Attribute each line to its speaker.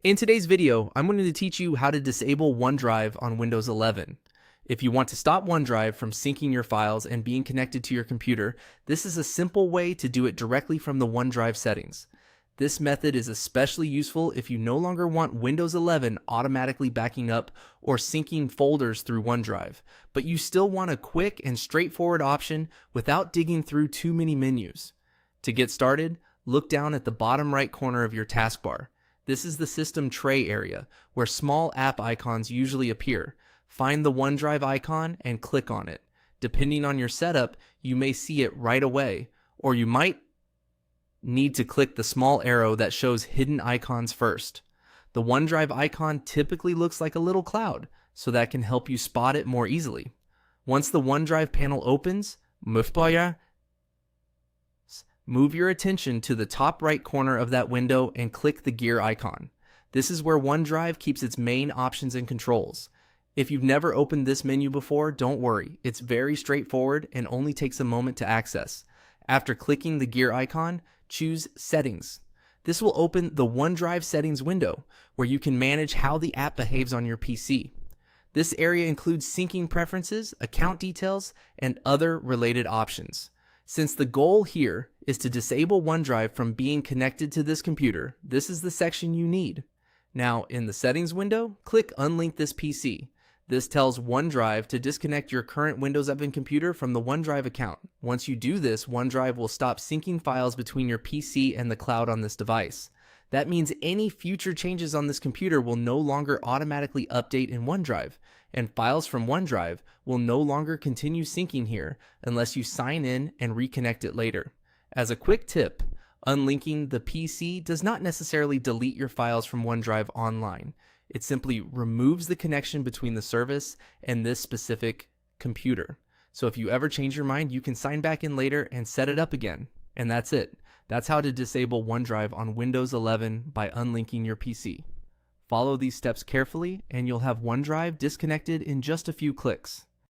Speaker 1: In today's video, I'm going to teach you how to disable OneDrive on Windows 11. If you want to stop OneDrive from syncing your files and being connected to your computer, this is a simple way to do it directly from the OneDrive settings. This method is especially useful if you no longer want Windows 11 automatically backing up or syncing folders through OneDrive, but you still want a quick and straightforward option without digging through too many menus. To get started, look down at the bottom right corner of your taskbar. This is the system tray area, where small app icons usually appear. Find the OneDrive icon and click on it. Depending on your setup, you may see it right away, or you might need to click the small arrow that shows hidden icons first. The OneDrive icon typically looks like a little cloud, so that can help you spot it more easily. Once the OneDrive panel opens, move your attention to the top right corner of that window and click the gear icon. This is where OneDrive keeps its main options and controls. If you've never opened this menu before, don't worry. It's very straightforward and only takes a moment to access. After clicking the gear icon, choose Settings. This will open the OneDrive Settings window, where you can manage how the app behaves on your PC. This area includes syncing preferences, account details, and other related options. Since the goal here is to disable OneDrive from being connected to this computer, this is the section you need. Now, in the Settings window, click Unlink this PC. This tells OneDrive to disconnect your current Windows 11 computer from the OneDrive account. Once you do this, OneDrive will stop syncing files between your PC and the cloud on this device. That means any future changes on this computer will no longer automatically update in OneDrive, and files from OneDrive will no longer continue syncing here unless you sign in and reconnect it later. As a quick tip, unlinking the PC does not necessarily delete your files from OneDrive online. It simply removes the connection between the service and this specific computer. So if you ever change your mind, you can sign back in later and set it up again. And that's it. That's how to disable OneDrive on Windows 11 by unlinking your PC. Follow these steps carefully and you'll have OneDrive disconnected in just a few clicks.